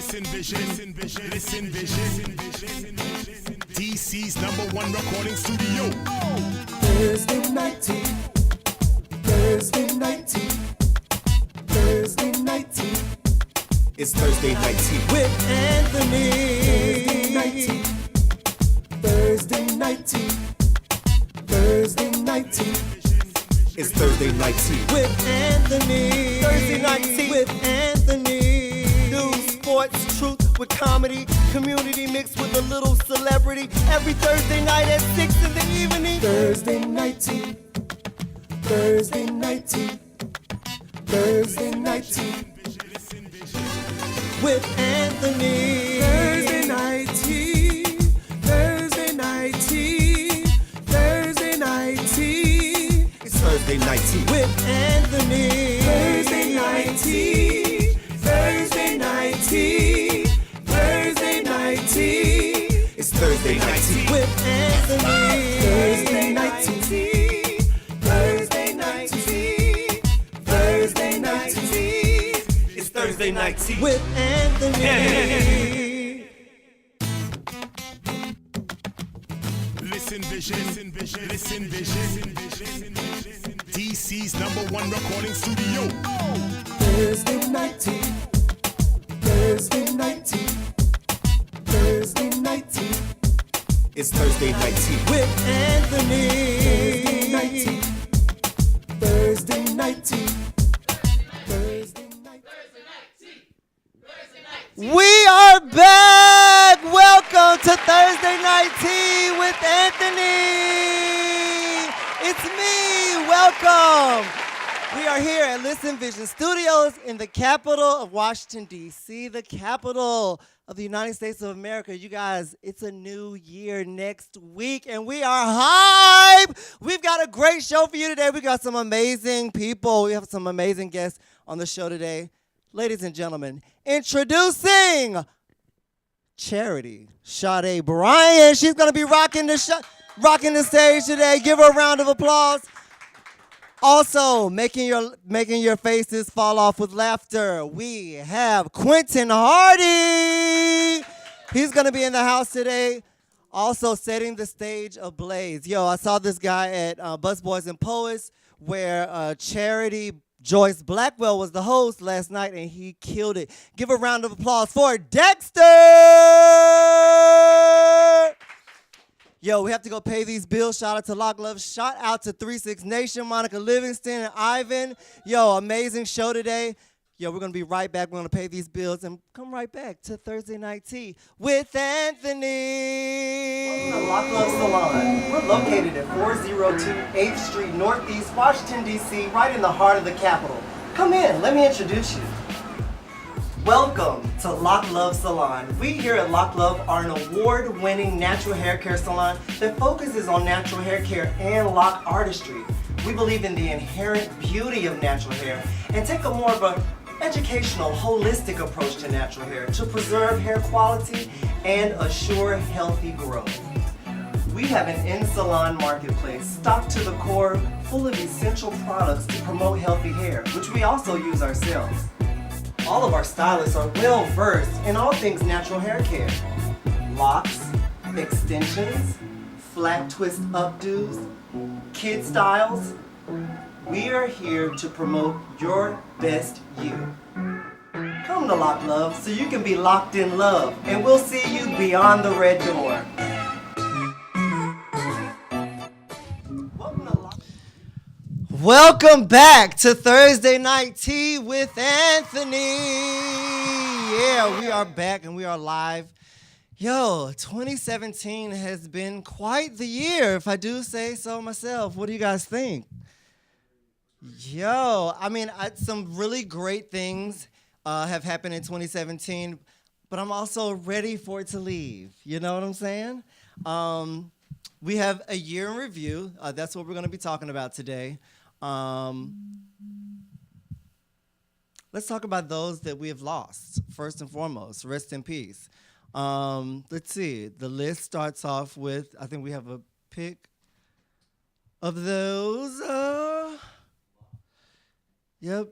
Listen vision, listen vision. DC's #1 recording studio. Thursday night tea. Thursday night tea. Thursday night tea. It's Thursday night tea With Anthony. Thursday night tea. Thursday night tea. Thursday night tea. It's Thursday night tea With Anthony. Thursday night tea With Anthony. News, sports, truth with comedy, community mixed with a little celebrity. Every Thursday night at 6 in the evening. Thursday night tea. Thursday night tea. Thursday night tea. With Anthony. Thursday night tea. Thursday night tea. Thursday night tea. It's Thursday night tea With Anthony. Thursday night tea. Thursday night tea. Thursday night tea. It's Thursday night tea With Anthony. Thursday night tea. Thursday night tea. Thursday night tea. It's Thursday night tea With Anthony. Listen vision, listen vision. DC's #1 recording studio. Thursday night tea. Thursday night tea. Thursday night tea. It's Thursday night tea With Anthony. Thursday night tea. Thursday night tea. Thursday night tea. We are back. Welcome to Thursday Night Tea with Anthony. It's me. Welcome. We are here at Listen Vision Studios in the capital of Washington, D.C., the capital of the United States of America. You guys, it's a new year next week, and we are hype. We've got a great show for you today. We got some amazing people. We have some amazing guests on the show today. Ladies and gentlemen, introducing Charity Sade Bryan. She's going to be rocking the stage today. Give her a round of applause. Also, making your faces fall off with laughter, we have Quentin Hardy. He's going to be in the house today, also setting the stage ablaze. Yo, I saw this guy at Busboys and Poets where Charity Joyce Blackwell was the host last night, and he killed it. Give a round of applause for Dexter. Yo, we have to go pay these bills. Shout out to Lock Love. Shout out to 36 Nation, Monica Livingston, and Ivan. Yo, amazing show today. Yo, we're going to be right back. We're going to pay these bills and come right back to Thursday Night Tea with Anthony. Welcome to Lock Love Salon. We're located at 402 8th Street Northeast, Washington, D.C., right in the heart of the capital. Come in. Let me introduce you. Welcome to Lock Love Salon. We here at Lock Love are an award-winning natural hair care salon that focuses on natural hair care and lock artistry. We believe in the inherent beauty of natural hair and take a more of an educational, holistic approach to natural hair to preserve hair quality and assure healthy growth. We have an in-salon marketplace stocked to the core, full of essential products to promote healthy hair, which we also use ourselves. All of our stylists are well versed in all things natural hair care. Locks, extensions, flat twist updos, kid styles. We are here to promote your best you. Come to Lock Love so you can be locked in love, and we'll see you beyond the red door. Welcome back to Thursday Night Tea with Anthony. Yeah, we are back and we are live. Yo, 2017 has been quite the year, if I do say so myself. What do you guys think? Yo, I mean, some really great things have happened in 2017, but I'm also ready for it to leave. You know what I'm saying? We have a year in review. That's what we're going to be talking about today. Let's talk about those that we have lost, first and foremost. Rest in peace. Let's see. The list starts off with, I think we have a pick of those. Yep.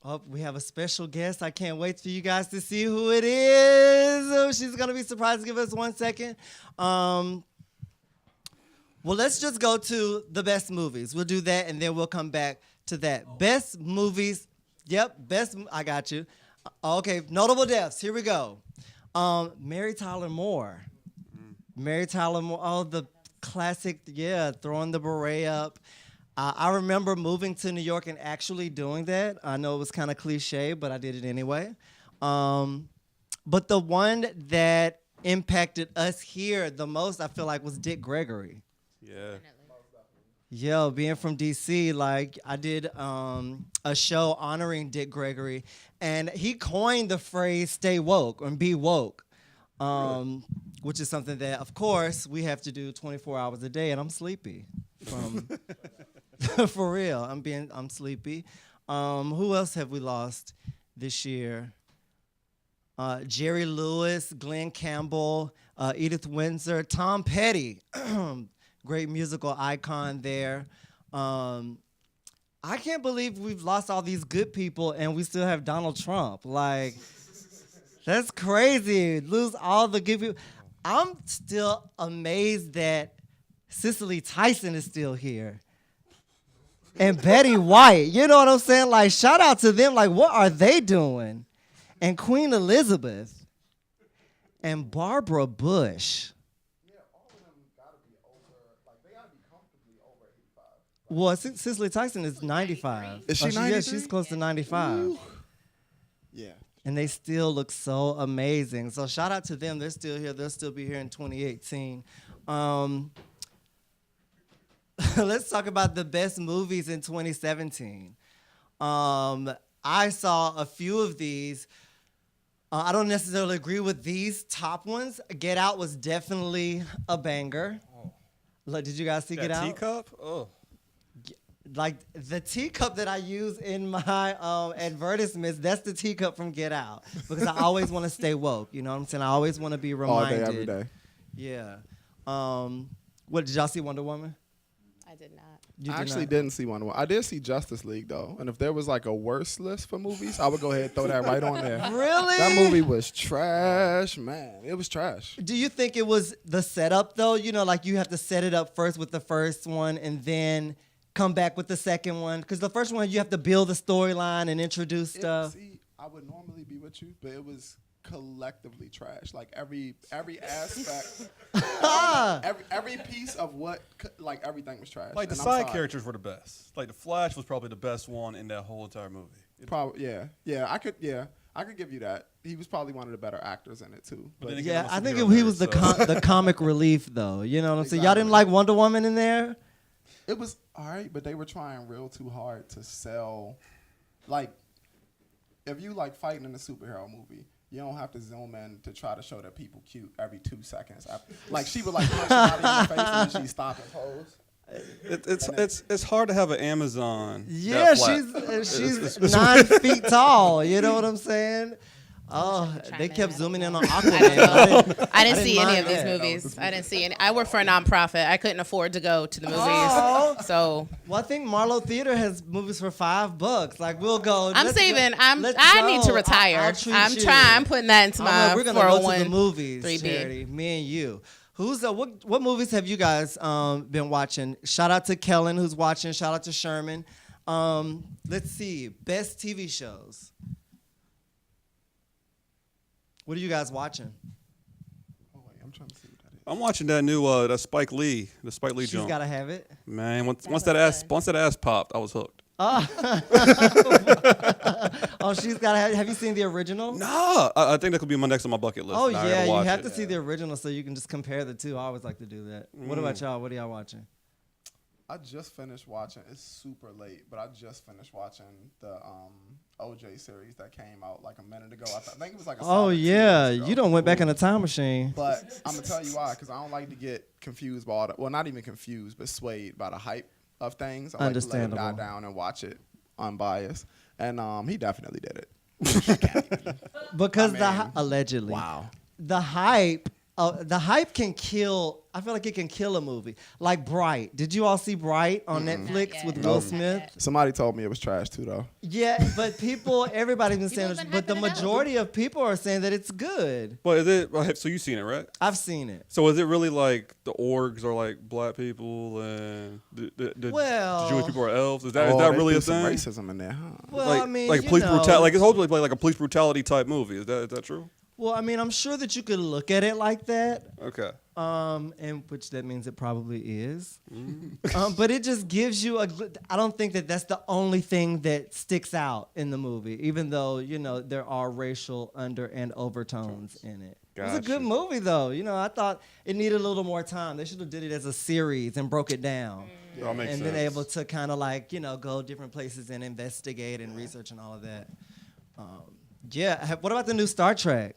Oh, we have a special guest. I can't wait for you guys to see who it is. Oh, she's going to be surprised. Give us 1 second. Well, let's just go to the best movies. We'll do that, and then we'll come back to that. Best movies. Yep, I got you. Okay, notable deaths. Here we go. Mary Tyler Moore. Mary Tyler Moore. Oh, the classic, throwing the beret up. I remember moving to New York and actually doing that. I know it was kind of cliche, but I did it anyway. But the one that impacted us here the most, I feel like, was Dick Gregory. Yeah. Yeah, being from DC, like I did a show honoring Dick Gregory, and he coined the phrase "stay woke" and "be woke," which is something that, of course, we have to do 24 hours a day, and I'm sleepy. For real, I'm sleepy. Who else have we lost this year? Jerry Lewis, Glenn Campbell, Edith Windsor, Tom Petty. Great musical icon there. I can't believe we've lost all these good people and we still have Donald Trump. Like, that's crazy. Lose all the good people. I'm still amazed that Cicely Tyson is still here. And Betty White. You know what I'm saying? Like, shout out to them. Like, what are they doing? And Queen Elizabeth. And Barbara Bush. Well, Cicely Tyson is 95. Is she 93? Yeah, she's close to 95. Ooh. Yeah. And they still look so amazing. So shout out to them. They're still here. They'll still be here in 2018. Let's talk about the best movies in 2017. I saw a few of these. I don't necessarily agree with these top ones. Get Out was definitely a banger. Like, did you guys see Get Out? Teacup? Oh. Like the teacup that I use in my advertisements, that's the teacup from Get Out. Because I always want to stay woke. You know what I'm saying? I always want to be reminded. All day, every day. Yeah. What, did y'all see Wonder Woman? I did not. I actually didn't see Wonder Woman. I did see Justice League, though. And if there was like a worse list for movies, I would go ahead and throw that right on there. Really? That movie was trash, man. It was trash. Do you think it was the setup, though? You know, like you have to set it up first with the first one and then come back with the second one? Because the first one, you have to build the storyline and introduce stuff. See, I would normally be with you, but it was collectively trash. Like every aspect, every piece of like everything was trash. Like the And I'm side sorry. characters were the best. Like the Flash was probably the best one in that whole entire movie. Probably, yeah. I could give you that. He was probably one of the better actors in it too. But then Yeah, again, I I'm a think superhero he was nerd, the comic relief, though. You know what I'm saying? Y'all didn't Exactly. like Wonder Woman in there? It was all right, but they were trying real too hard to sell. Like, if you like fighting in a superhero movie, you don't have to zoom in to try to show that people cute every 2 seconds. Like, she would like punch somebody in the face and then she'd stop and pose. It's hard to have an Amazon. Yeah, that flat. she's 9 feet tall. You know what I'm saying? Oh, they kept zooming in on Aquaman. I didn't see any mind of these that. movies. I didn't see any. I work for a nonprofit. I couldn't afford to go to the movies. Oh. So Well, I think Marlowe Theater has movies for $5. Like, we'll go. I'm Let's saving. go. I Let's need to go. retire. I'll treat I'm you. trying. I'm putting that into my We're gonna go to 401 the movies, 3B. Charity. Me and you. What movies have you guys been watching? Shout out to Kellen who's watching. Shout out to Sherman. Let's see. Best TV shows. What are you guys watching? Oh wait, I'm trying to see what that is. I'm watching that new the Spike Lee She's joint. gotta have it. Man, once that ass popped, I was hooked. Oh, she's gotta have. Have you seen the original? Nah, I think that could be my next on my bucket list. Oh I gotta yeah, you watch have it. to see the original so you can just compare the two. I always like to do that. What about y'all? What are y'all watching? I just finished watching. It's super late, but I just finished watching the OJ series that came out like a minute ago. I think it was like a Oh solid 2 yeah, years ago. you don't went back in a time machine. But I'm gonna tell you why, because I don't like to get confused by all the, well, not even confused, but swayed by the hype of things. I like to let it die Understandable. down and watch it unbiased. And he definitely did it. Because I mean, allegedly, wow. the hype The hype can kill. I feel like it can kill a movie. Like Bright. Did you all see Bright on Netflix with Will Smith? Somebody told me it was trash too, though. Yeah, but everybody's been saying People this, been but the hyping it up. majority of people are saying that it's good. But is it? So you've seen it, right? I've seen it. So is it really like the orgs are like black people and the Well- Jewish people are elves? Is that Oh, they really threw a some thing? racism in there, huh? Well, like, I mean, like you police know, brutality. Like it's hopefully like a police brutality type movie. Is that true? Well, I mean, I'm sure that you could look at it like that. Okay. And which that means it probably is. But it just gives you I don't think that that's the only thing that sticks out in the movie, even though, there are racial under and overtones in it. It was a Gotcha. good movie, though. I thought it needed a little more time. They should have did it as a series and broke it down. That makes And sense. been able to kind of like, go different places and investigate and research and all of that. What about the new Star Trek?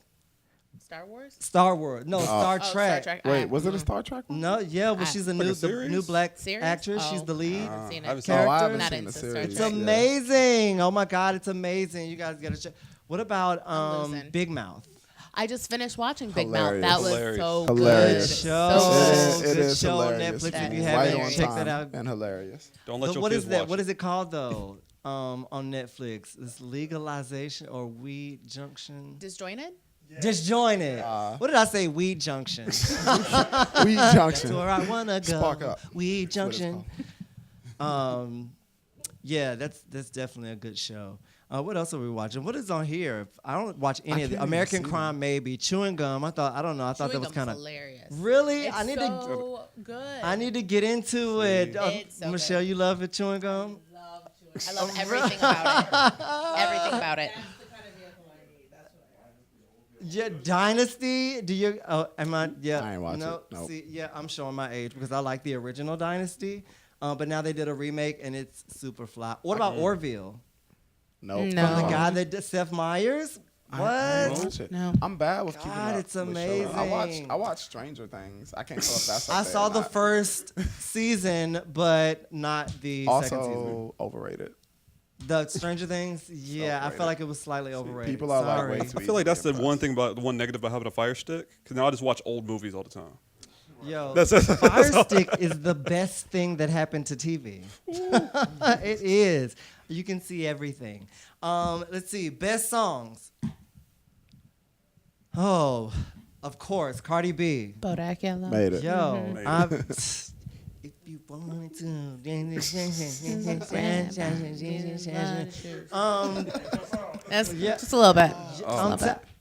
Star Wars? Star Wars. No, Star Oh, Trek. Star Trek. Wait, was it a Star Trek one? No, yeah, well, she's a Like a new series? black Series? actress. She's Oh. the lead. I haven't seen I haven't it. seen Oh, I Character? haven't Not seen the into Star series. Trek. It's Yeah. amazing. Oh my God, it's amazing. You guys gotta check. What about losing. Big Mouth? I just finished watching Big Hilarious. Mouth. That was Hilarious. so Hilarious. good. Show. So It good. is, Good it is show on hilarious. Netflix if That you is Right haven't on checked time that out. and hilarious. Don't let But your what kids is that? watch What it. is it called though? On Netflix, it's legalization or weed junction. Disjointed? Disjointed. What did I say? Weed junction. Weed That's Junction. where I wanna go. Spark up. Weed That's what it's junction. Yeah, that's definitely a good show. What else are we watching? What is on here? I don't watch any of can't the even American see Crime. Maybe Chewing Gum. I thought that was kind of hilarious. really. It's I need so good. I need to get into it. It's so Michelle, good. you love it, Chewing Gum. I love everything about it. Everything about it. Yeah, Dynasty. Do you? Oh, am I? Yeah. I ain't watch no, it. Nope. See, yeah, I'm showing my age because I like the original Dynasty, but now they did a remake and it's super fly. What about Orville? Nope. No. From the guy that did Seth Meyers. What? I didn't watch it. No. I'm bad with keeping God, up it's with shows. I amazing. watch Stranger Things. I can't tell if that's. I up there saw or the not. first season, but not the second season. Also overrated. The Stranger Things, yeah, I overrated. felt like it was slightly overrated. People are Sorry. like way too I feel like that's the easily one impressed. thing about the one negative about having a Fire Stick. Because now I just watch old movies all the time. Yo, That's- Fire Stick is the best thing that happened to TV. It is. You can see everything. Let's see, best songs. Oh, of course, Cardi B. Bodak Yellow. Made it. Yo, Made it. I'm, if you wanted to. That's Yeah. just a little bit.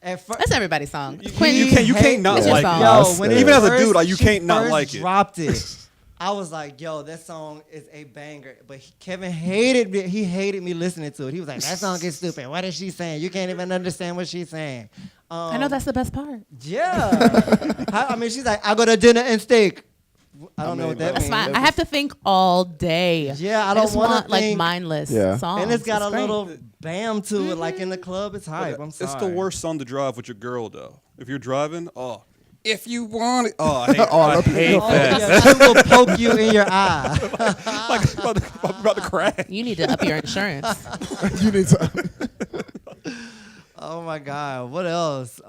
At fir- That's everybody's song. You Quentin, can't not It's your like song. it. Yo, Yes, when it it is. Even as a first- dude, like, you she can't not first like it. dropped it. I was like, yo, that song is a banger. But Kevin hated me. He hated me listening to it. He was like, that song is stupid. What is she saying? You can't even understand what she's saying. I know that's the best part. Yeah. I mean, she's like, I go to dinner and steak. I don't know what that That's means. fine. I have to think all day. Yeah, I don't just wanna want like think- mindless Yeah. songs. And it's got a great. little bam to it, like in the club. It's hype. I'm sorry. It's the worst song to drive with your girl, though. If you're driving, if you want it. Oh, I hate, I hate Oh, that. yeah, she will poke you in your eye. Like, I'm about to crash. You need to up your insurance. You need to. Oh my God. What else?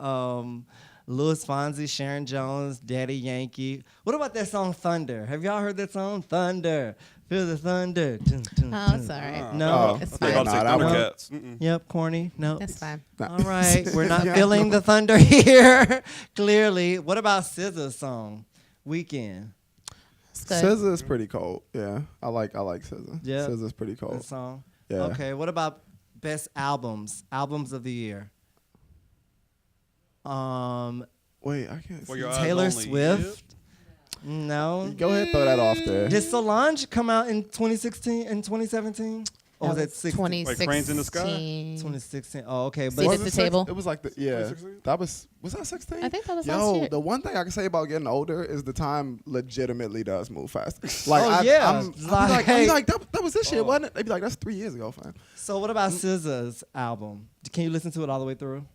Louis Fonsi, Sharon Jones, Daddy Yankee. What about that song Thunder? Have y'all heard that song? Thunder. Feel the thunder. Dun, dun, Oh, dun. it's all right. No. It's I fine. thought it Nah, was that like one- Thundercats. Mm-mm. Yep, corny. No. It's fine. All right. We're not feeling the thunder here. Clearly. What about SZA's song? Weekend. It's good. SZA is pretty cold. Yeah, I like SZA. Yeah. SZA's pretty That cold. song. Yeah. Okay. What about best albums? Albums of the year. Wait, I can't For see. your eyes Taylor only. Swift. No. Go ahead, throw that off there. Did Solange come out in 2016 and 2017? Or was that 16? 2016. Like Cranes in the Sky? 2016. Oh, okay. Seat But at Was the it table. It was like the yeah. 2016? That was that 16? I think that was Yo, last year. the one thing I can say about getting older is the time legitimately does move fast. Like, Oh, yeah. I'll be Like- like, that was this year, wasn't it? They'd be like, that's 3 years ago, fam. so what about SZA's album? Can you listen to it all the way through?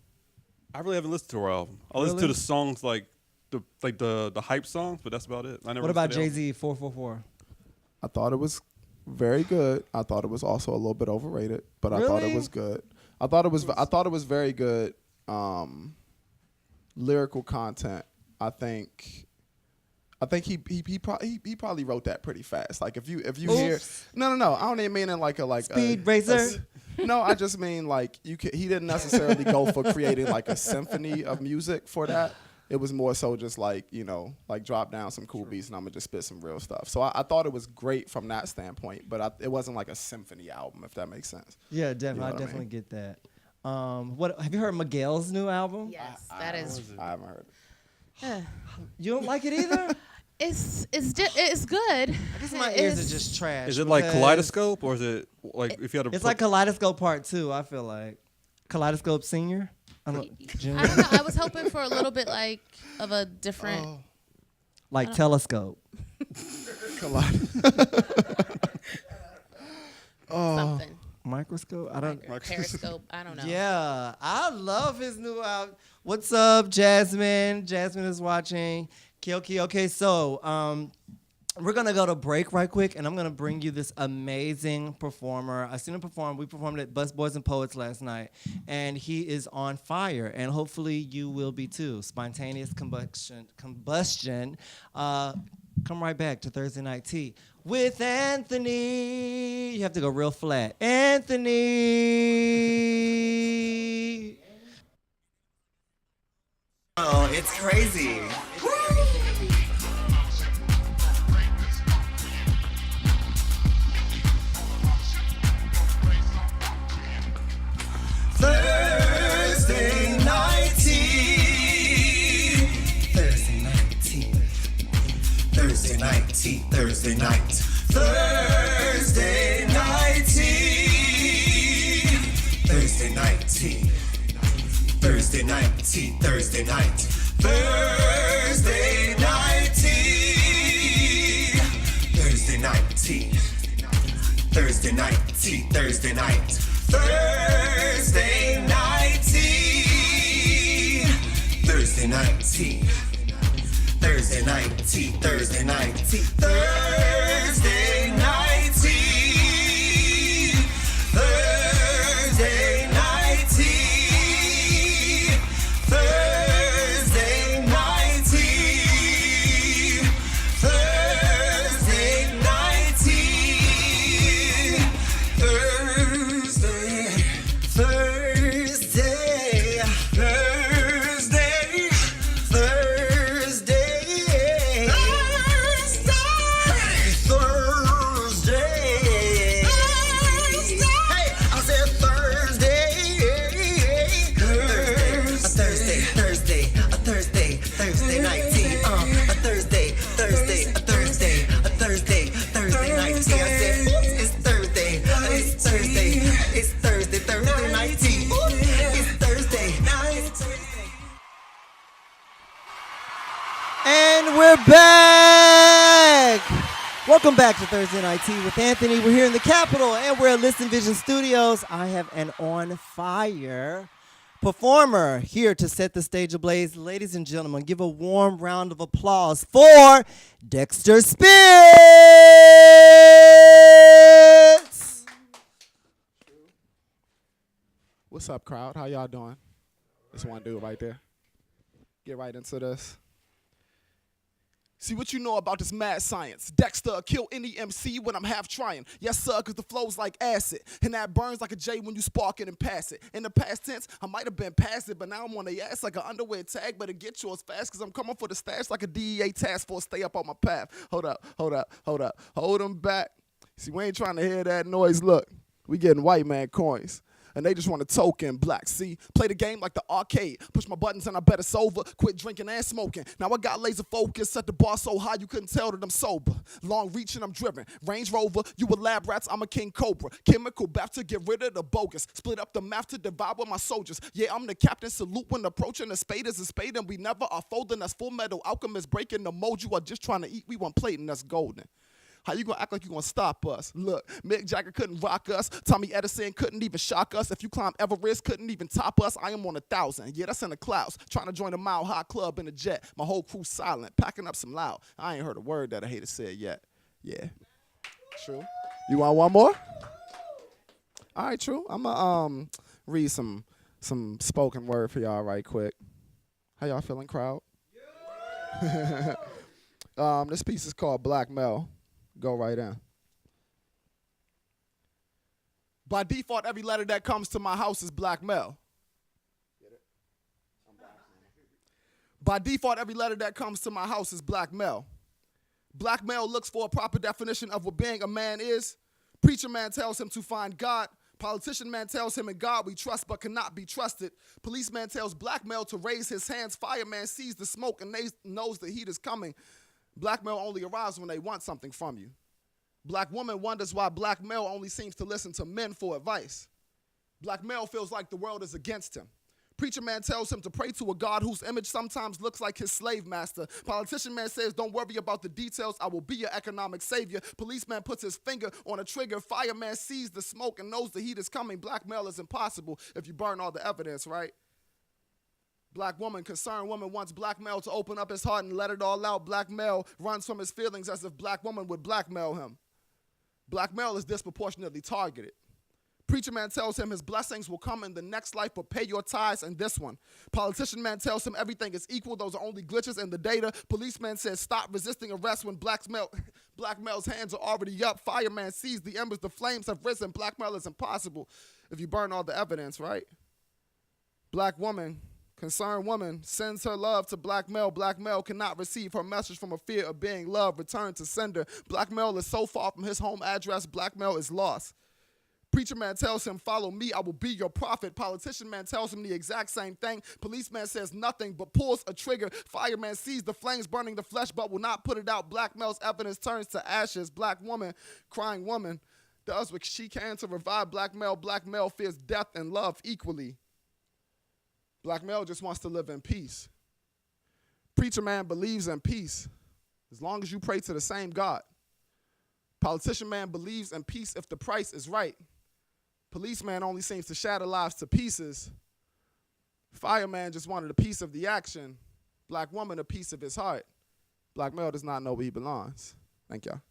I really haven't listened to her album. I listened Really? to the songs like the hype songs, but that's about it. I never What about listened to the Jay-Z 444? I thought it was very good. I thought it was also a little bit overrated, but I thought it Really? was good. I thought it was very good lyrical content I think he probably wrote that pretty fast. Like if you hear no, I don't even mean in like a Speed Racer? No, I just mean like he didn't necessarily go for creating like a symphony of music for that. It was more so just like, like drop down some cool beats and I'm gonna just spit some real stuff. So I thought it was great from that standpoint, but it wasn't like a symphony album, if that makes sense. Yeah, definitely. I definitely get that. What have you heard Miguel's new album? Yes, that is. I haven't heard it. You don't like it either? It's good. I guess my ears are just trash. Is it like because Kaleidoscope, or is it like if you had to? It's like Kaleidoscope Part 2. I feel like Kaleidoscope Senior. I don't know. I was hoping for a little bit like of a different. Like Telescope. Something. Microscope? I don't. Periscope. I don't know. Yeah, I love his new album. What's up, Jasmine? Jasmine is watching. Kyoki. Okay, so we're gonna go to break right quick, and I'm gonna bring you this amazing performer. I seen him perform. We performed at Bus Boys and Poets last night, and he is on fire. And hopefully you will be too. Spontaneous combustion. Come right back to Thursday Night Tea with Anthony. You have to go real flat. Anthony. Oh, it's crazy. Thursday night tea. Thursday night tea. Thursday night tea. Thursday night. Thursday night tea. Thursday night tea. Thursday night tea. Thursday night. Thursday night tea. Thursday night tea. Thursday night tea. Thursday night. Thursday night tea. Thursday night tea. Thursday night tea. Thursday night tea. Thursday night tea. Thursday night tea. Thursday night tea. Thursday night tea. Thursday. Thursday. Thursday. Thursday. Thursday. Hey, I said Thursday. Thursday night tea. A Thursday night tea. I said, it's Thursday. It's Thursday night tea. It's Thursday. And we're back. Welcome back to Thursday Night Tea with Anthony. We're here in the Capitol, and we're at Listen Vision Studios. I have an on fire performer here to set the stage ablaze. Ladies and gentlemen, give a warm round of applause for Dexter Spitz. What's up, crowd? How y'all doing? This one dude right there. Get right into this. See what you know about this mad science. Dexter kill any MC when I'm half trying. Yes, sir, because the flow's like acid. And that burns like a J when you spark it and pass it. In the past tense, I might have been past it, but now I'm on the ass like an underwear tag. Better get yours fast, because I'm coming for the stash like a DEA task force. Stay up on my path. Hold up. Hold them back. See, we ain't trying to hear that noise. Look, we getting white man coins. And they just want a token, black. See, play the game like the arcade. Push my buttons and I bet it's over. Quit drinking and smoking. Now I got laser focus. Set the bar so high you couldn't tell that I'm sober. Long reaching, I'm driven. Range Rover, you a lab rats, I'm a king cobra. Chemical bath to get rid of the bogus. Split up the math to divide with my soldiers. Yeah, I'm the captain. Salute when approaching. A spade is a spade and we never are folding. That's Full Metal Alchemist breaking the mold. You are just trying to eat. We want plate and that's golden. How you gonna act like you gonna stop us? Look, Mick Jagger couldn't rock us. Tommy Edison couldn't even shock us. If you climb Everest, couldn't even top us. I am on 1,000. Yeah, that's in the clouds. Trying to join a Mile High Club in a jet. My whole crew silent, packing up some loud. I ain't heard a word that a hater said yet. Yeah, true. You want one more? All right, true. I'ma read some spoken word for y'all right quick. How y'all feeling, crowd? This piece is called Blackmail. Go right in. By default, every letter that comes to my house is blackmail. By default, every letter that comes to my house is blackmail. Blackmail looks for a proper definition of what being a man is. Preacher man tells him to find God. Politician man tells him in God we trust but cannot be trusted. Policeman tells blackmail to raise his hands. Fireman sees the smoke and knows the heat is coming. Blackmail only arrives when they want something from you. Black woman wonders why black male only seems to listen to men for advice. Black male feels like the world is against him. Preacher man tells him to pray to a God whose image sometimes looks like his slave master. Politician man says, don't worry about the details, I will be your economic savior. Policeman puts his finger on a trigger. Fireman sees the smoke and knows the heat is coming. Blackmail is impossible if you burn all the evidence, right? Black woman, concerned woman wants black male to open up his heart and let it all out. Black male runs from his feelings as if black woman would blackmail him. Black male is disproportionately targeted. Preacher man tells him his blessings will come in the next life, but pay your tithes in this one. Politician man tells him everything is equal, those are only glitches in the data. Policeman says stop resisting arrest when black male's hands are already up. Fireman sees the embers, the flames have risen. Blackmail is impossible if you burn all the evidence, right? Black woman, concerned woman, sends her love to black male. Black male cannot receive her message from a fear of being loved. Return to sender. Black male is so far from his home address. Black male is lost. Preacher man tells him, follow me, I will be your prophet. Politician man tells him the exact same thing. Policeman says nothing but pulls a trigger. Fireman sees the flames burning the flesh but will not put it out. Black male's evidence turns to ashes. Black woman, crying woman, does what she can to revive black male. Black male fears death and love equally. Black male just wants to live in peace. Preacher man believes in peace as long as you pray to the same God. Politician man believes in peace if the price is right. Policeman only seems to shatter lives to pieces. Fireman just wanted a piece of the action. Black woman a piece of his heart. Black male does not know where he belongs. Thank y'all.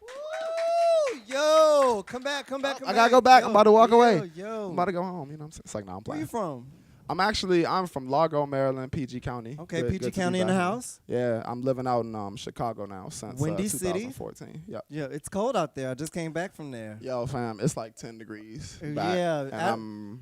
Woo! Yo, come back. I gotta go back. I'm about to walk away. Yo. I'm about to go home. You know what I'm saying? It's like, nah, I'm Where playing. you from? I'm from Largo, Maryland, PG County. Okay, Good PG to be County in the back here. house? Yeah, I'm living out in Chicago now since Windy City? 2014. Yep. Yeah, it's cold out there. I just came back from there. Yo, fam, it's like 10 degrees. Back, Yeah, and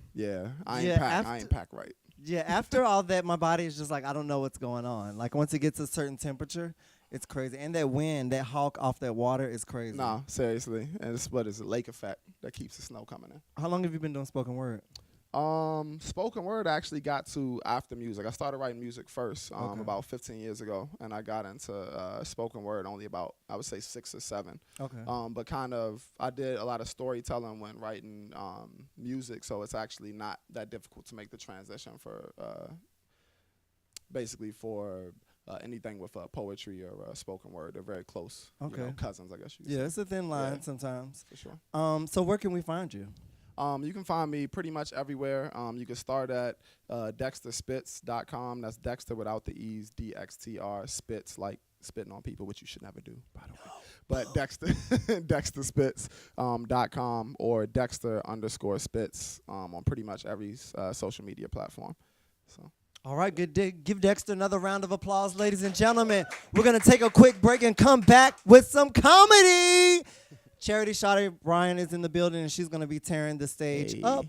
I ain't packed right. Yeah, after all that, my body is just like, I don't know what's going on. Like, once it gets a certain temperature, it's crazy. And that wind, that hawk off that water is crazy. Nah, seriously. And it's what is it, lake effect that keeps the snow coming in. How long have you been doing spoken word? Spoken word I actually got to after music. I started writing music first Okay. about 15 years ago, and I got into spoken word only about, I would say, 6 or 7. Okay. But kind of, I did a lot of storytelling when writing music, so it's actually not that difficult to make the transition for basically for anything with poetry or spoken word. They're very close, Okay. cousins, I guess you could Yeah, say. it's a thin line Yeah. sometimes. For sure. So where can we find you? You can find me pretty much everywhere. You can start at DexterSpits.com. That's Dexter without the E's, DXTR, Spits, like spitting on people, which you should never do, by the way. But DexterSpits.com or Dexter_Spits on pretty much every social media platform. So. All right, give Dexter another round of applause, ladies and gentlemen. We're going to take a quick break and come back with some comedy. Charity Shawty Ryan is in the building, and she's going to be tearing the stage up,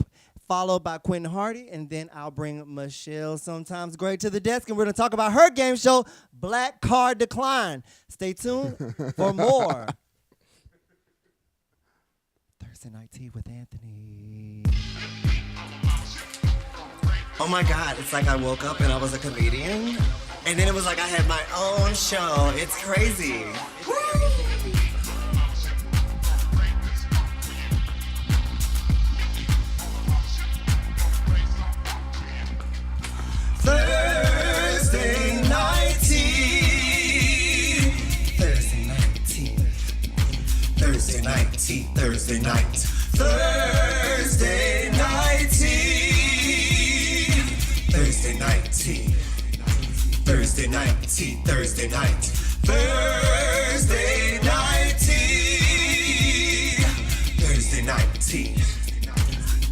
followed by Quentin Hardy, and then I'll bring Michelle Sometimes Great to the desk, and we're going to talk about her game show, Black Card Decline. Stay tuned for more. Thursday Night Tea with Anthony. Oh my God, it's like I woke up and I was a comedian. And then it was like I had my own show. It's crazy. Woo! Thursday Night Tea. Thursday Night Tea. Thursday Night Tea. Thursday Night. Thursday Night Tea. Thursday Night Tea. Thursday Night Tea. Thursday Night. Thursday Night Tea. Thursday Night Tea.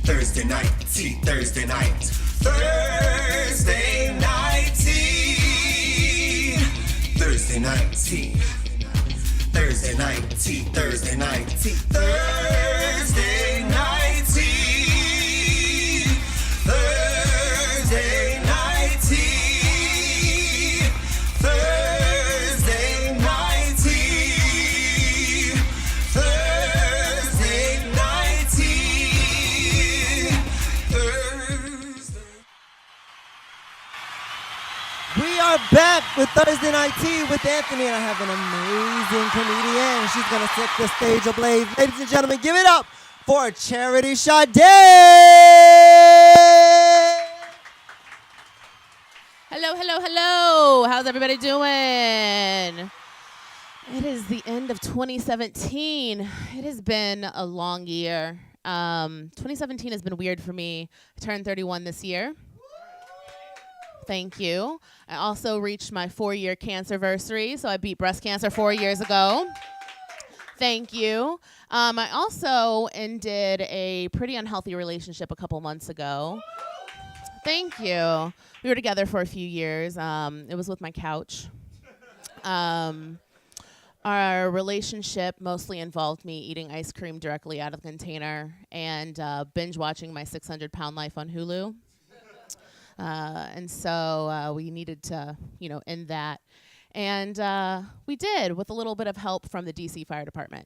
Thursday Night Tea. Thursday Night. Thursday Night Tea. Thursday night tea. Thursday night tea. Thursday night tea. Thursday night tea. Thursday night tea. Thursday night tea. Thursday night tea. Thursday. We are back with Thursday Night Tea with Anthony, and I have an amazing comedian. She's going to set the stage ablaze. Ladies and gentlemen, give it up for Charity Sade. Hello, hello, hello. How's everybody doing? It is the end of 2017. It has been a long year. 2017 has been weird for me. I turned 31 this year. Thank you. I also reached my 4-year cancerversary, so I beat breast cancer 4 years ago. Thank you. I also ended a pretty unhealthy relationship a couple months ago. Thank you. We were together for a few years. It was with my couch. Our relationship mostly involved me eating ice cream directly out of the container and binge watching My 600-Pound Life on Hulu. And so we needed to, end that. And we did, with a little bit of help from the DC Fire Department.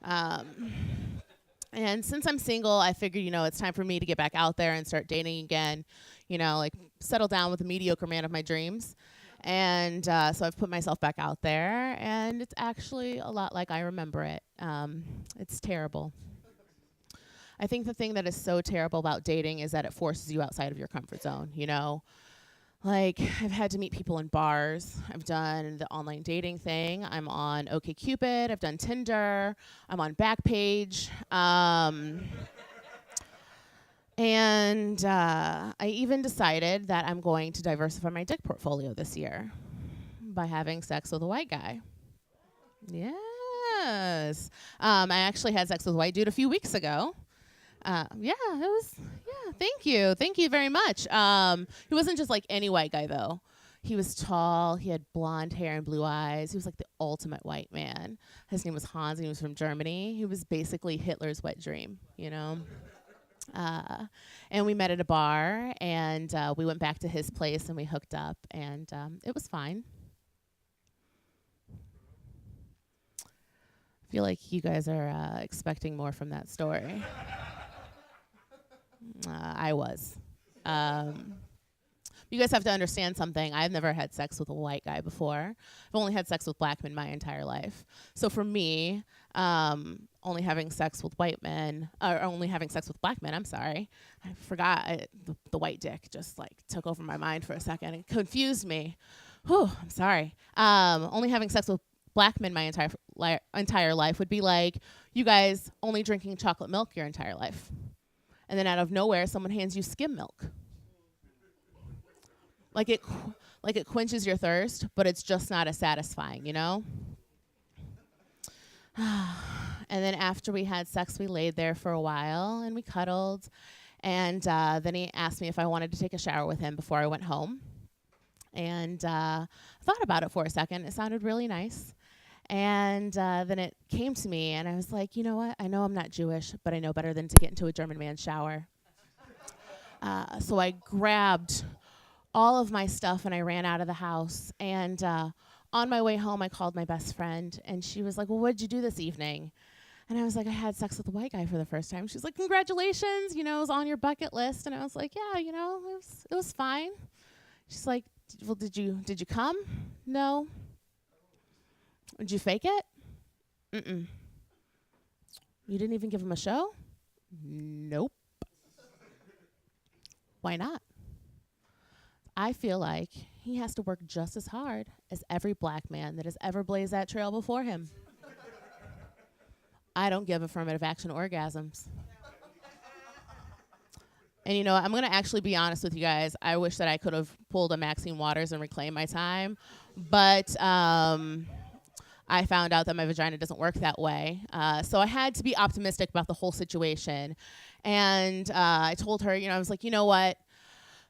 And since I'm single, I figured, it's time for me to get back out there and start dating again, settle down with the mediocre man of my dreams. And so I've put myself back out there, and it's actually a lot like I remember it. It's terrible. I think the thing that is so terrible about dating is that it forces you outside of your comfort zone, Like, I've had to meet people in bars. I've done the online dating thing. I'm on OkCupid. I've done Tinder. I'm on Backpage. And I even decided that I'm going to diversify my dick portfolio this year by having sex with a white guy. Yes. I actually had sex with a white dude a few weeks ago. Thank you. Thank you very much. He wasn't just like any white guy, though. He was tall. He had blonde hair and blue eyes. He was like the ultimate white man. His name was Hans, and he was from Germany. He was basically Hitler's wet dream, And we met at a bar, and we went back to his place, and we hooked up, and it was fine. I feel like you guys are expecting more from that story. I was. You guys have to understand something. I've never had sex with a white guy before. I've only had sex with black men my entire life. So for me, only having sex with black men, I'm sorry. I forgot the white dick just took over my mind for a second. It confused me. Whew, I'm sorry. Only having sex with black men my entire life would be like you guys only drinking chocolate milk your entire life. And then out of nowhere, someone hands you skim milk. Like it quenches your thirst, but it's just not as satisfying, And then after we had sex, we laid there for a while, and we cuddled. And then he asked me if I wanted to take a shower with him before I went home. And thought about it for a second. It sounded really nice. And then it came to me, and I was like, you know what? I know I'm not Jewish, but I know better than to get into a German man's shower. So I grabbed all of my stuff, and I ran out of the house. And on my way home, I called my best friend, and she was like, well, what did you do this evening? And I was like, I had sex with a white guy for the first time. She's like, congratulations, it was on your bucket list. And I was like, yeah, it was fine. She's like, well, did you come? No. Did you fake it? Mm-mm. You didn't even give him a show? Nope. Why not? I feel like he has to work just as hard as every black man that has ever blazed that trail before him. I don't give affirmative action orgasms. And I'm going to actually be honest with you guys. I wish that I could have pulled a Maxine Waters and reclaimed my time. But I found out that my vagina doesn't work that way. So I had to be optimistic about the whole situation. And I told her, I was like, you know what?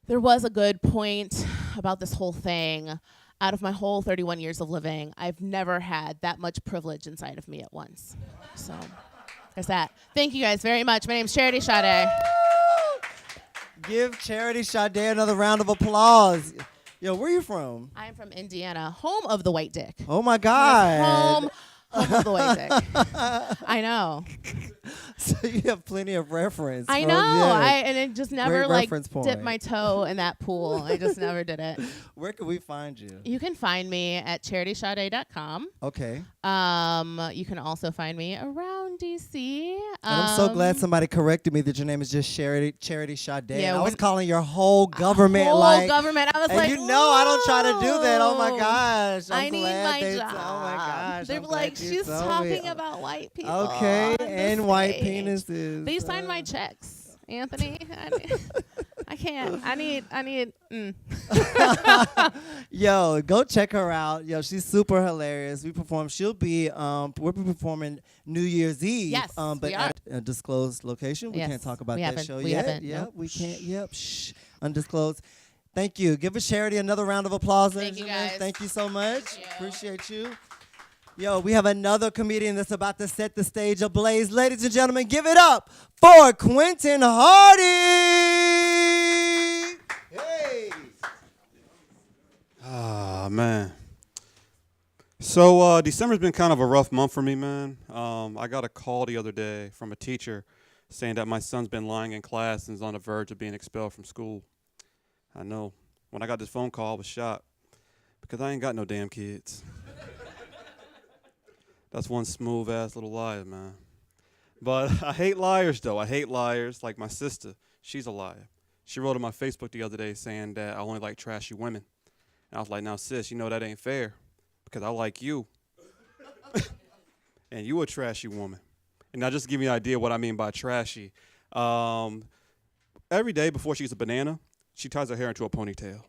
There was a good point about this whole thing. out of my whole 31 years of living, I've never had that much privilege inside of me at once. So there's that. Thank you guys very much. My name's Charity Sade. Give Charity Sade another round of applause. Yo, where you from? I'm from Indiana, home of the white dick. Oh my God. Home of the white dick. I know. So you have plenty of reference. I from- know. yeah. And it just never Great reference point. dipped my toe in that pool. I just never did it. Where can we find you? You can find me at charitysade.com. Okay. You can also find me around DC. And I'm so glad somebody corrected me that your name is just Charity Sade. Yeah, I was when- calling your whole government whole like government. I was and like, you know I don't try to do that. Oh my "Whoa, gosh. I need glad my they job. Oh my gosh. They're I'm glad like, you she's told me. talking about white people. Okay, on the and white stage." penises. They signed my checks, Anthony. I can't. I need. Yo, go check her out. Yo, she's super hilarious. She'll be we'll be performing New Year's Eve. Yes, but we are. at a disclosed location. We Yes, can't talk about we that haven't. show We yet. haven't. Yep, Nope. we can't. Yep. Shh. Undisclosed. Thank you. Give a Charity another round of applause. Thank ladies you, and gentlemen. guys. Thank you so much. Thank you. Appreciate you. Yo, we have another comedian that's about to set the stage ablaze. Ladies and gentlemen, give it up for Quentin Hardy. Hey. Ah, man. So December's been kind of a rough month for me, man. I got a call the other day from a teacher saying that my son's been lying in class and is on the verge of being expelled from school. I know. When I got this phone call, I was shocked because I ain't got no damn kids. That's one smooth-ass little liar, man. But I hate liars, though. I hate liars. Like my sister, she's a liar. She wrote on my Facebook the other day saying that I only like trashy women. And I was like, now, sis, you know that ain't fair because I like you. And you a trashy woman. And now just to give you an idea what I mean by trashy. Every day before she eats a banana, she ties her hair into a ponytail.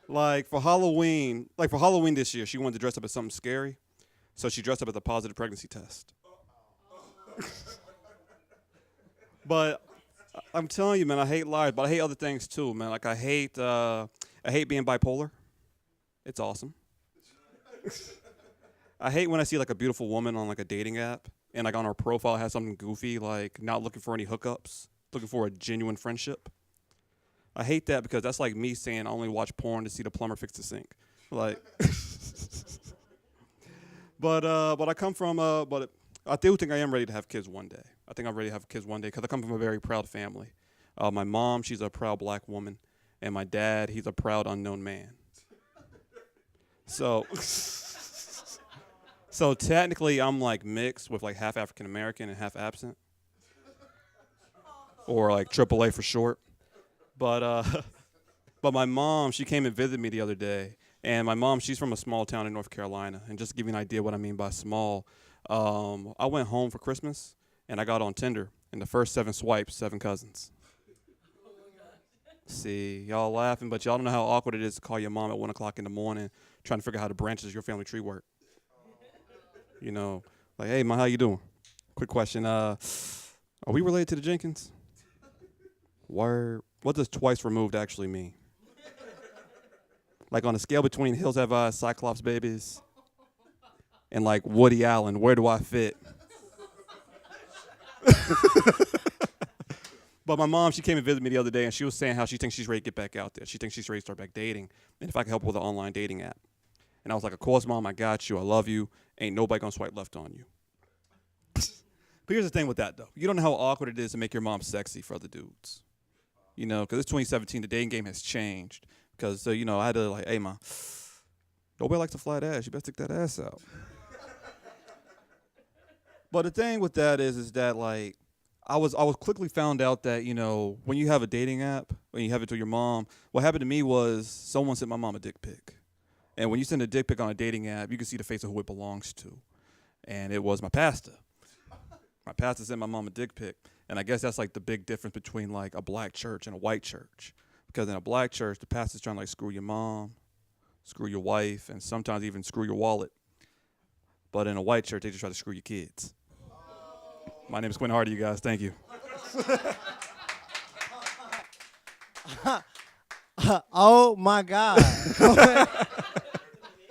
Like for Halloween this year, she wanted to dress up as something scary. So she dressed up as a positive pregnancy test. But I'm telling you, man, I hate liars, but I hate other things too, man. Like I hate being bipolar. It's awesome. I hate when I see like a beautiful woman on like a dating app and like on her profile has something goofy, like not looking for any hookups, looking for a genuine friendship. I hate that because that's like me saying I only watch porn to see the plumber fix the sink. Like, but I come from, but I do think I am ready to have kids one day. I think I'm ready to have kids one day because I come from a very proud family. My mom, she's a proud black woman, and my dad, he's a proud unknown man. So, so technically, I'm like mixed with like half African American and half absent, or like AAA for short. But my mom, she came and visited me the other day. And my mom, she's from a small town in North Carolina. And just to give you an idea what I mean by small, I went home for Christmas, and I got on Tinder. And the first 7 swipes, 7 cousins. See, y'all laughing, but y'all don't know how awkward it is to call your mom at 1 o'clock in the morning trying to figure out how the branches of your family tree work. You know, like, hey, ma, how you doing? Quick question. Are we related to the Jenkins? Word. What does twice removed actually mean? Like on a scale between Hills Have Eyes, Cyclops Babies, and like Woody Allen, where do I fit? But my mom, she came and visited me the other day, and she was saying how she thinks she's ready to get back out there. She thinks she's ready to start back dating, and if I could help her with an online dating app. And I was like, of course, Mom, I got you. I love you. Ain't nobody gonna swipe left on you. But here's the thing with that, though. You don't know how awkward it is to make your mom sexy for other dudes. You know, because it's 2017, the dating game has changed. Because, you know, I had to like, hey, ma, nobody likes a flat ass. You better stick that ass out. But the thing with that is that, like, I was quickly found out that, you know, when you have a dating app, when you have it to your mom, what happened to me was someone sent my mom a dick pic. And when you send a dick pic on a dating app, you can see the face of who it belongs to. And it was my pastor. My pastor sent my mom a dick pic. And I guess that's like the big difference between like a black church and a white church. Because in a black church, the pastor's trying to like screw your mom, screw your wife, and sometimes even screw your wallet. But in a white church, they just try to screw your kids. My name is Quentin Hardy, you guys. Thank you. Oh my God.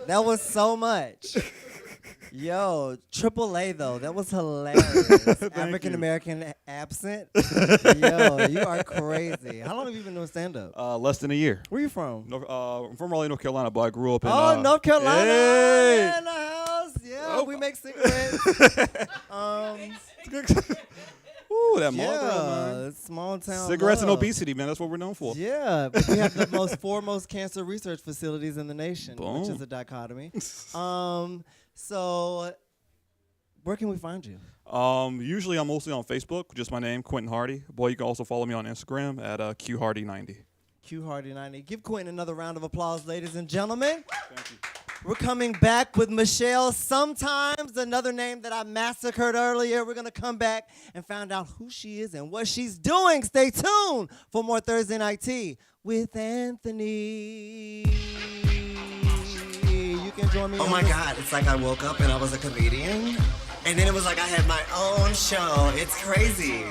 That was so much. Yo, AAA though, that was hilarious. African American absent. Yo, you are crazy. How long have you been doing stand-up? Less than a year. Where you from? I'm from Raleigh, North Carolina, but I grew up in. North Carolina. Hey! In the house. Yeah, Oh. we make cigarettes. Ooh, that Marlboro, man. Yeah, small town. Cigarettes and love. obesity, man. That's what we're known for. Yeah, but we have the foremost cancer research facilities in the nation, which Boom. is a dichotomy. So where can we find you? Usually I'm mostly on Facebook, just my name, Quentin Hardy. Boy, you can also follow me on Instagram at QHardy90. QHardy90. Give Quentin another round of applause, ladies and gentlemen. Thank you. We're coming back with Michelle Sometimes, another name that I massacred earlier. We're going to come back and find out who she is and what she's doing. Stay tuned for more Thursday Night Tea with Anthony. You can join me. Oh on my this- God, it's like I woke up and I was a comedian. And then it was like I had my own show. It's crazy.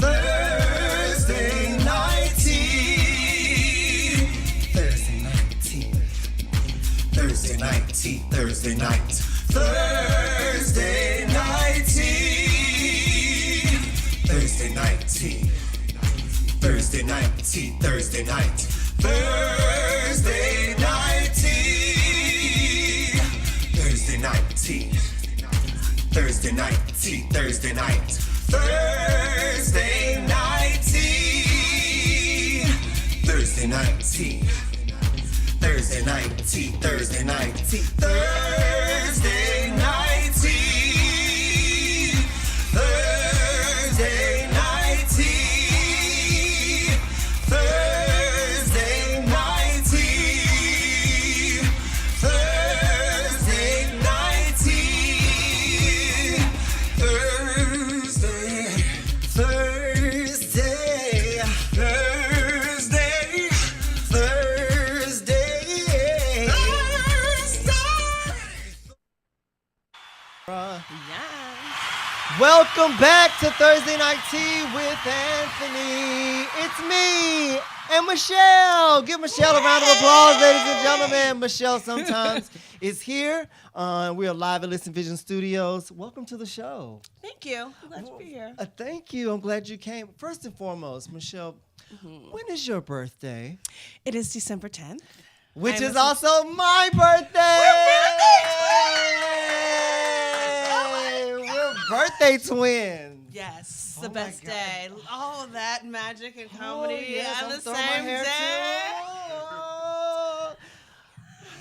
Thursday night tea. Thursday night tea. Thursday night tea. Thursday night. Thursday night tea. Thursday night tea. Thursday night tea. Thursday night. Thursday night tea. Thursday night tea. Thursday night tea. Thursday night. Thursday night tea. Thursday night tea. Thursday night tea. Thursday night tea. Thursday night tea. Thursday night tea. Thursday night tea. Thursday night tea. Thursday. Thursday. Thursday. Thursday. Welcome back to Thursday Night Tea with Anthony. It's me and Michelle. Give Michelle a round of applause, ladies and gentlemen. Michelle Sometimes is here. We are live at Listen Vision Studios. Welcome to the show. Thank you. I'm glad to be here. Thank you. I'm glad you came. First and foremost, Michelle, when is your birthday? It is December 10th. Which I'm is a- also my birthday. We're birthday twins. Yes, Oh the my best God. day. All that magic and comedy yes, on I'm the throwing my same hair day. too. Oh,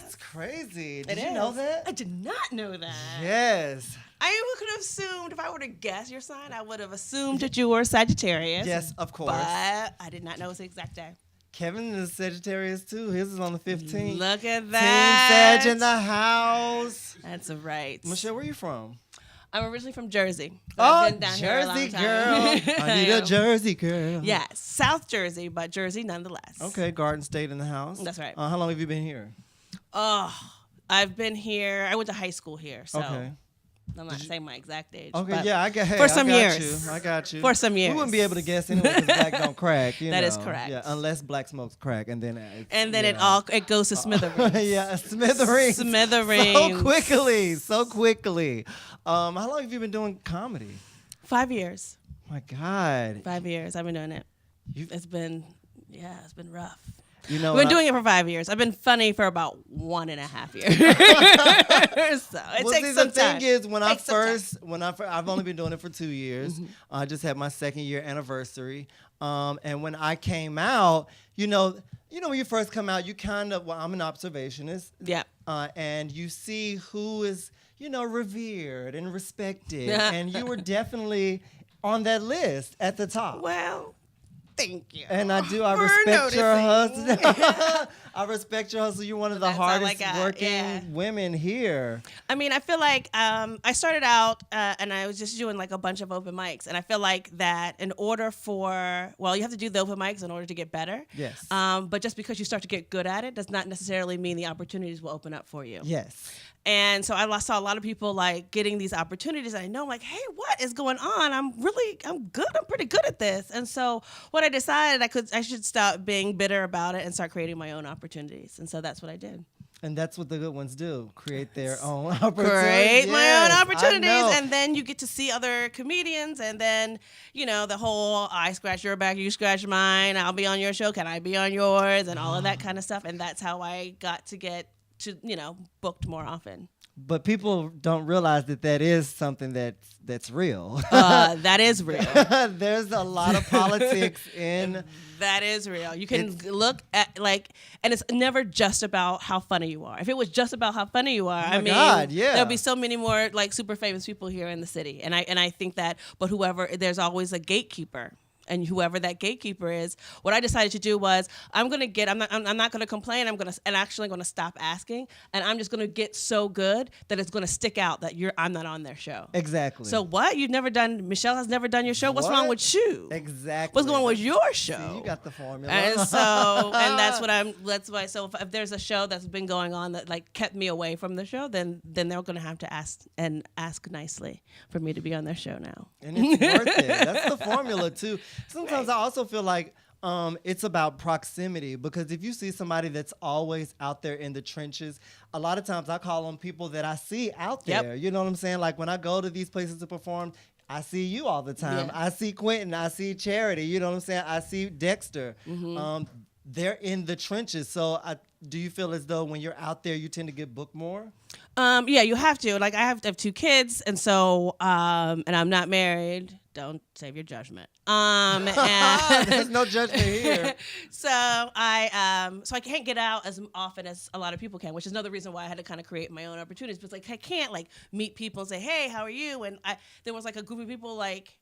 it's crazy. Did It you is. know that? I did not know that. Yes. I could have assumed, if I were to guess your sign, I would have assumed that you were Sagittarius. Yes, of course. But I did not know it was the exact day. Kevin is Sagittarius too. His is on the 15th. Look at Team that. Sag in the house. That's right. Michelle, where you from? I'm originally from Jersey. Oh, I've been down here a long Jersey time. girl. I need a Jersey girl. Yes, South Jersey, but Jersey nonetheless. Okay, Garden State in the house. That's right. How long have you been here? Oh, I've been here. I went to high school here, so Okay. I'm not saying my exact age. Okay, but yeah, I got. Hey, for some I got years. you. I got you. For some years. we wouldn't be able to guess anyway because black don't crack. You That is know. correct. Yeah, unless black smokes crack, and then it goes to smithereens. yeah, smithereens. Smithereens. So quickly. How long have you been doing comedy? 5 years. My God. 5 years. I've been doing it. You- It's been rough. You know, I've been doing it for 5 years. I've been funny for about 1.5 years. So it well, takes see, some the thing time. is, I've only been doing it for 2 years. Mm-hmm. I just had my 2nd year anniversary. And when I came out, you know, when you first come out, you kind of, I'm an observationist. Yeah. And you see who is, revered and respected. And you were definitely on that list at the top. Well, thank you. And I for respect your noticing. hustle. I respect your hustle. You're one of the That's all I hardest got, working yeah. women here. I mean, I feel like I started out and I was just doing like a bunch of open mics. And I feel like that in order you have to do the open mics in order to get better. Yes. But just because you start to get good at it does not necessarily mean the opportunities will open up for you. Yes. And so I saw a lot of people like getting these opportunities. And I know, like, hey, what is going on? I'm good. I'm pretty good at this. And so what I decided I should stop being bitter about it and start creating my own opportunities. And so that's what I did. And that's what the good ones do, create their own opportunities. Create my own Yes, I opportunities. know. And then you get to see other comedians. And then, the whole I scratch your back, you scratch mine. I'll be on your show. Can I be on yours? And all of that kind of stuff. And that's how I got to get to, booked more often. But people don't realize that is something that's real. That is real. There's a lot of politics in. That is real. You can look at and it's never just about how funny you are. If it was just about how funny you are, God, yeah. there'll be so many more like super famous people here in the city. And I think that, but there's always a gatekeeper. And whoever that gatekeeper is, what I decided to do was I'm not gonna complain. I'm actually gonna stop asking, and I'm just gonna get so good that it's gonna stick out that I'm not on their show. Exactly. So what? Michelle has never done your show. What's wrong with you? Exactly. What's going on with your show? See, you got the formula. And so, and that's why. So if there's a show that's been going on that like kept me away from the show, then they're gonna have to ask nicely for me to be on their show now. And it's worth it. That's the formula too. Sometimes I also feel like it's about proximity, because if you see somebody that's always out there in the trenches, a lot of times I call on people that I see out there. Yep. You know what I'm saying? Like when I go to these places to perform, I see you all the time. Yeah. I see Quentin. I see Charity. You know what I'm saying? I see Dexter. Mm-hmm. They're in the trenches. So do you feel as though when you're out there, you tend to get booked more? Yeah, you have to. Like I have 2 kids, and so and I'm not married. Don't save your judgment. And There's no judgment here. So I can't get out as often as a lot of people can, which is another reason why I had to kind of create my own opportunities. But like I can't like meet people and say, hey, how are you? And there was like a group of people like,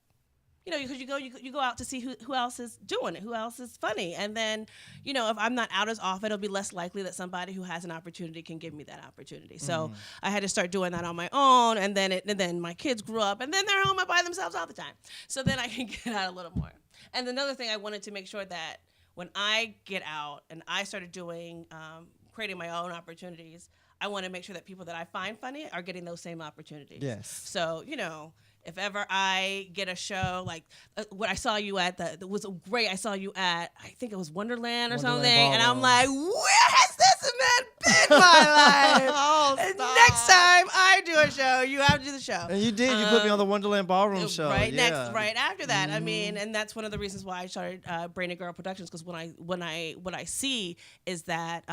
because you go out to see who else is doing it, who else is funny. And then, if I'm not out as often, it'll be less likely that somebody who has an opportunity can give me that opportunity. So I had to start doing that on my own. And then my kids grew up, and then they're home by themselves all the time. So then I can get out a little more. And another thing I wanted to make sure that when I get out and I started doing, creating my own opportunities, I want to make sure that people that I find funny are getting those same opportunities. Yes. So, if ever I get a show like what I saw you at, that was great. I saw you at, I think it was Wonderland or something, and I'm like, where has this man been my life? Oh, And stop. next time I do a show, you have to do the show. And you did. You put me on the Wonderland Ballroom show. Right yeah. right after that. I mean, and that's one of the reasons why I started Brainy Girl Productions, because what I see is that.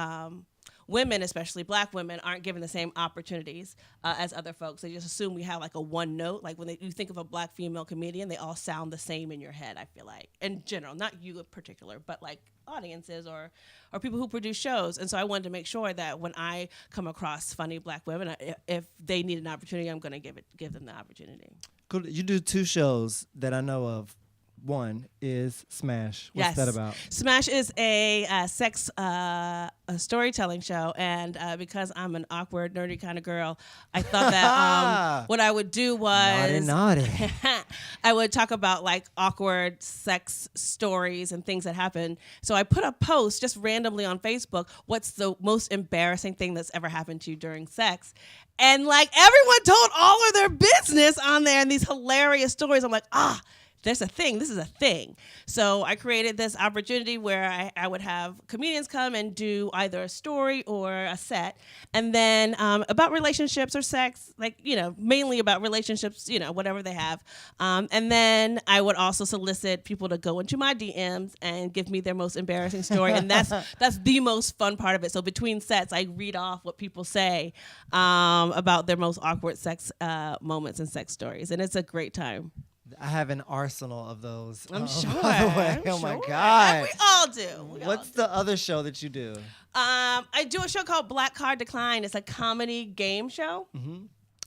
Women, especially Black women, aren't given the same opportunities as other folks. They just assume we have like a one note. Like when you think of a Black female comedian, they all sound the same in your head, I feel like. In general, not you in particular, but like audiences or people who produce shows. And so I wanted to make sure that when I come across funny Black women, if they need an opportunity, I'm going to give them the opportunity. Cool. You do 2 shows that I know of. One is Smash. What's that about? Smash is a sex a storytelling show, and because I'm an awkward, nerdy kind of girl, I thought that what I would do was naughty. I would talk about like awkward sex stories and things that happen. So I put a post just randomly on Facebook. What's the most embarrassing thing that's ever happened to you during sex? And like everyone told all of their business on there, and these hilarious stories. I'm like, there's a thing. This is a thing. So I created this opportunity where I would have comedians come and do either a story or a set, and then about relationships or sex, like, mainly about relationships, whatever they have. And then I would also solicit people to go into my DMs and give me their most embarrassing story. And that's the most fun part of it. So between sets, I read off what people say about their most awkward sex moments and sex stories. And it's a great time. I have an arsenal of those. I'm sure. By the way. I'm Oh my sure. God. We all do. What's the other show that you do? I do a show called Black Card Decline. It's a comedy game show.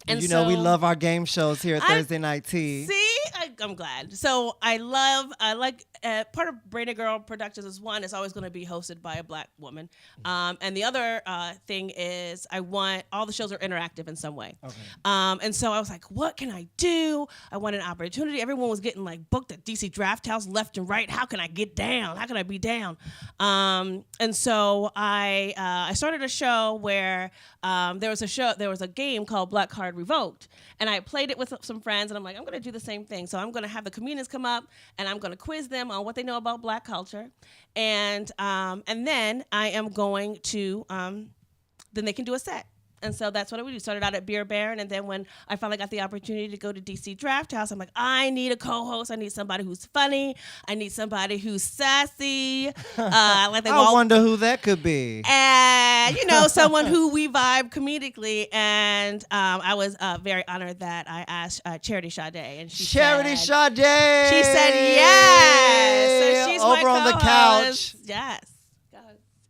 And you know we so- love our game shows here at I- Thursday Night Tea. See, I'm glad. So I like part of Braided Girl Productions is one is always going to be hosted by a black woman, and the other thing is I want all the shows are interactive in some way. Okay. And so I was like, what can I do? I want an opportunity. Everyone was getting like booked at DC Draft House left and right. How can I get down? How can I be down? And so I started a show where there was a game called Black Card Revoked, and I played it with some friends, and I'm like, I'm going to do the same thing. So I'm going to have the comedians come up, and I'm going to quiz them on what they know about black culture, and then I am going to then they can do a set. And so that's what we do. Started out at Beer Baron, and then when I finally got the opportunity to go to DC Draft House, I'm like, I need a co-host. I need somebody who's funny. I need somebody who's sassy. Like they I wonder who that could be. And someone who we vibe comedically. And I was very honored that I asked Charity Sade, and she Charity said, Sade. She said yes. So she's over my on the co-host. couch. Yes.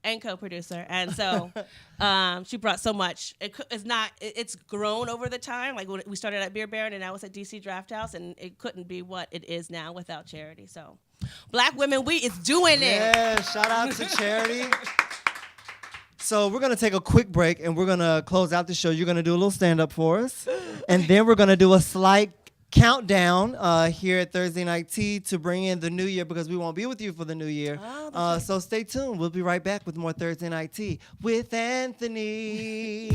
And co-producer, and so she brought so much. It's grown over the time. Like when we started at Beer Baron, and now it's at DC Draft House, and it couldn't be what it is now without Charity. So, Black Women, we is doing it. Yeah, shout out to Charity. So we're gonna take a quick break, and we're gonna close out the show. You're gonna do a little stand-up for us, and then we're gonna do a slight countdown here at Thursday Night Tea to bring in the new year, because we won't be with you for the new year. So stay tuned. We'll be right back with more Thursday Night Tea with Anthony.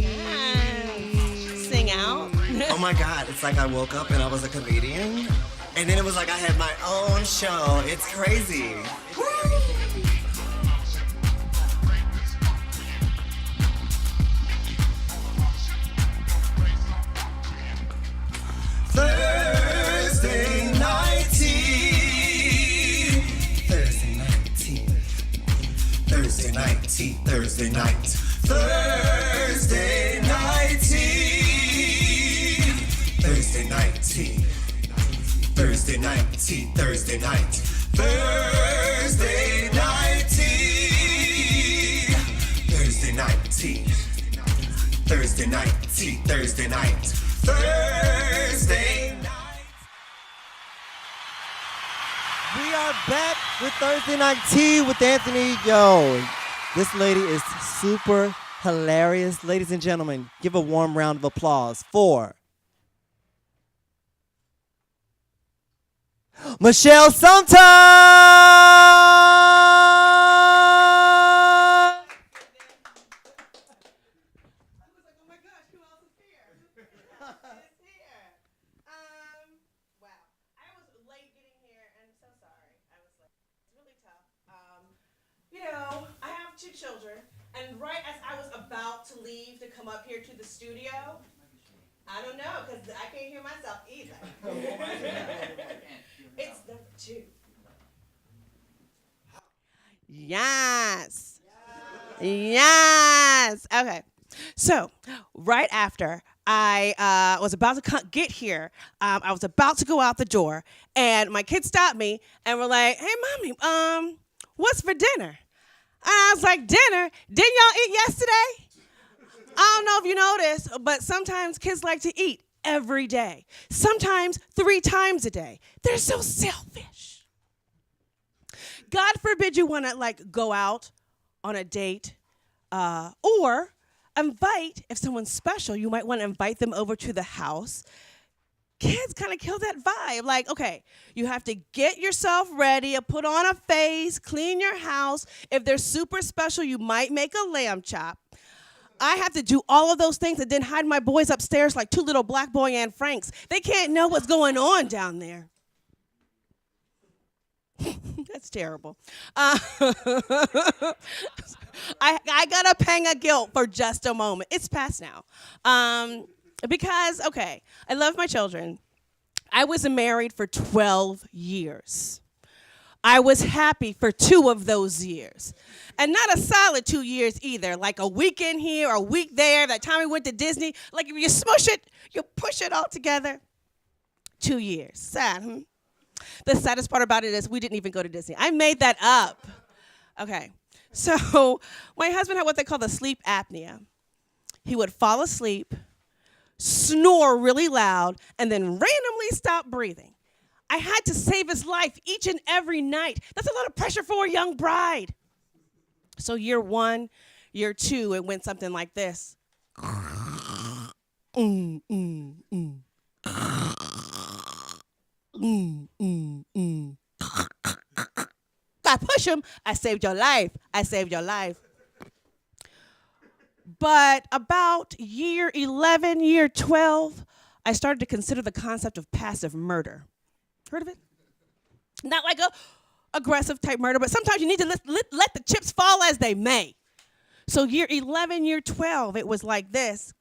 Sing out. Oh my God, it's like I woke up and I was a comedian. And then it was like I had my own show. It's crazy. Thursday Night Tea. Thursday Night Tea. Thursday Night Tea. Thursday Night. Thursday Night Tea. Thursday Night Tea. Thursday Night Tea. Thursday Night. Thursday Night Tea. Thursday Night Tea. Thursday Night Tea. Thursday Night. Thursday night. We are back with Thursday Night Tea with Anthony. Yo, this lady is super hilarious. Ladies and gentlemen, give a warm round of applause for Michelle Sumter! I have two children, and right as I was about to leave to come up here to the studio, I don't know, because I can't hear myself either. It's number two. Yes. Yes. Okay. So, right after I was about to get here, I was about to go out the door, and my kids stopped me and were like, "Hey, mommy, what's for dinner?" And I was like, "Dinner? Didn't y'all eat yesterday?" I don't know if you noticed, but sometimes kids like to eat every day. Sometimes 3 times a day. They're so selfish. God forbid you want to go out on a date or invite, if someone's special, you might want to invite them over to the house. Kids kind of kill that vibe. Okay, you have to get yourself ready, put on a face, clean your house. If they're super special, you might make a lamb chop. I have to do all of those things and then hide my boys upstairs like 2 little black boy Anne Franks. They can't know what's going on down there. That's terrible. I got a pang of guilt for just a moment. It's past now. Because, okay, I love my children. I was married for 12 years. I was happy for 2 of those years. And not a solid 2 years either, like a weekend here, a week there, that time we went to Disney. Like if you smush it, you push it all together. 2 years. Sad, The saddest part about it is we didn't even go to Disney. I made that up. Okay, so my husband had what they call the sleep apnea. He would fall asleep, snore really loud, and then randomly stop breathing. I had to save his life each and every night. That's a lot of pressure for a young bride. So year 1, year 2, it went something like this. I push him. I saved your life. I saved your life. But about year 11, year 12, I started to consider the concept of passive murder. Heard of it? Not like a aggressive type murder, but sometimes you need to let the chips fall as they may. So year 11, year 12, it was like this.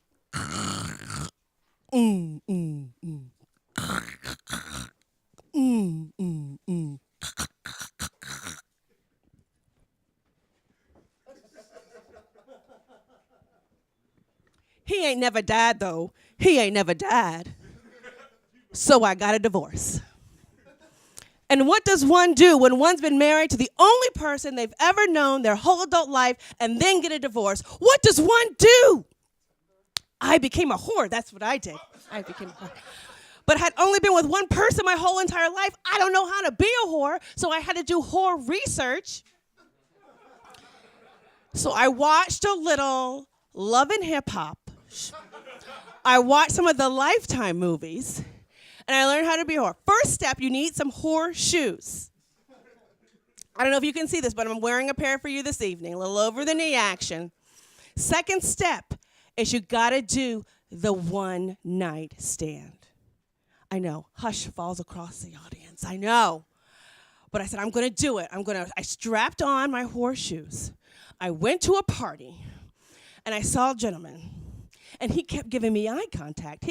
He ain't never died, though. He ain't never died. So I got a divorce. And what does one do when one's been married to the only person they've ever known their whole adult life and then get a divorce? What does one do? I became a whore. That's what I did. I became a whore. But I had only been with one person my whole entire life. I don't know how to be a whore, so I had to do whore research. So I watched a little Love and Hip Hop. I watched some of the Lifetime movies, and I learned how to be a whore. First step, you need some whore shoes. I don't know if you can see this, but I'm wearing a pair for you this evening, a little over the knee action. Second step is you gotta do the one night stand. I know, hush falls across the audience, I know. But I said, I'm gonna do it. I strapped on my horseshoes. I went to a party, and I saw a gentleman. And he kept giving me eye contact. I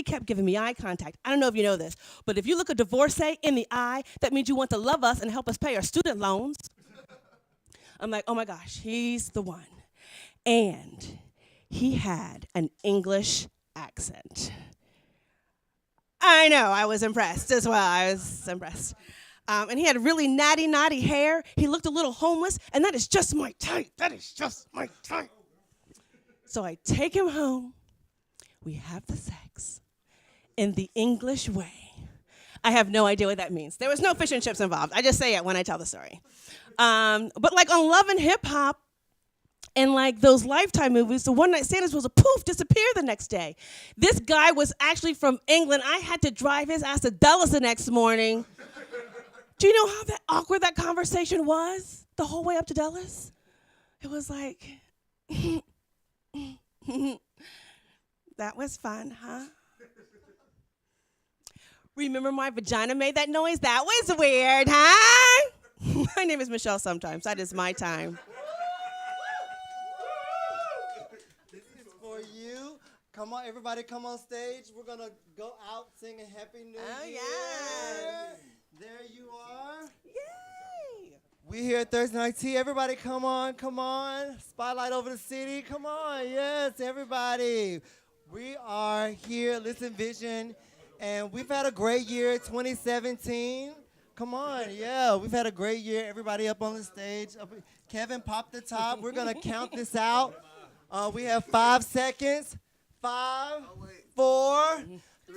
don't know if you know this, but if you look a divorcee in the eye, that means you want to love us and help us pay our student loans. I'm like, oh my gosh, he's the one. And he had an English accent. I know, I was impressed as well. And he had really natty hair. He looked a little homeless, and that is just my type. So I take him home. We have the sex in the English way. I have no idea what that means. There was no fish and chips involved. I just say it when I tell the story. But like on Love and Hip Hop and like those Lifetime movies, the one night stand was a poof, disappear the next day. This guy was actually from England. I had to drive his ass to Dulles the next morning. Do you know how awkward that conversation was the whole way up to Dulles? It was like, that was fun, huh? Remember my vagina made that noise? That was weird, huh? My name is Michelle sometimes. That is my time. This is for you. Come on, everybody come on stage. We're going to go out singing Happy New Year. Oh, yes. There you are. Yay! We here at Thursday Night Tea. Everybody come on. Spotlight over the city. Come on. Yes, everybody. We are here, Listen Vision, and we've had a great year, 2017. Come on, yeah, we've had a great year. Everybody up on the stage. Kevin, pop the top. We're going to count this out. We have 5 seconds. 5, 4,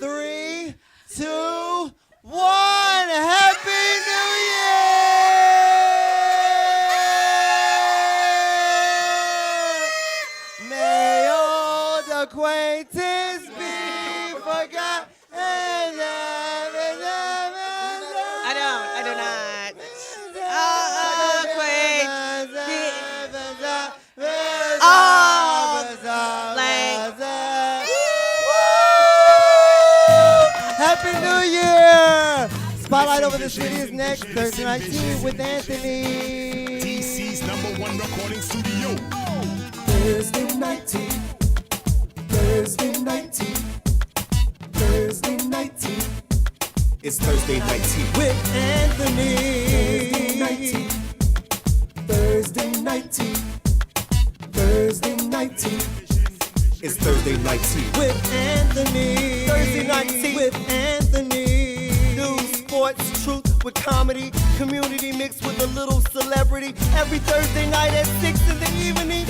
3, 2, 1. Happy New Year! May old acquaintance be forgot and I do not. Happy New Year! Spotlight over the city is next. Thursday Night Tea with Anthony. TC's #1 recording studio. Thursday Night Tea. Thursday Night Tea. Thursday Night Tea. It's Thursday night tea. With Anthony. Thursday Night Tea. Thursday Night Tea. Thursday Night Tea. It's Thursday night tea. With Anthony. Thursday Night Tea with Anthony. News, sports, truth with comedy. Community mixed with a little celebrity. Every Thursday night at 6 in the evening.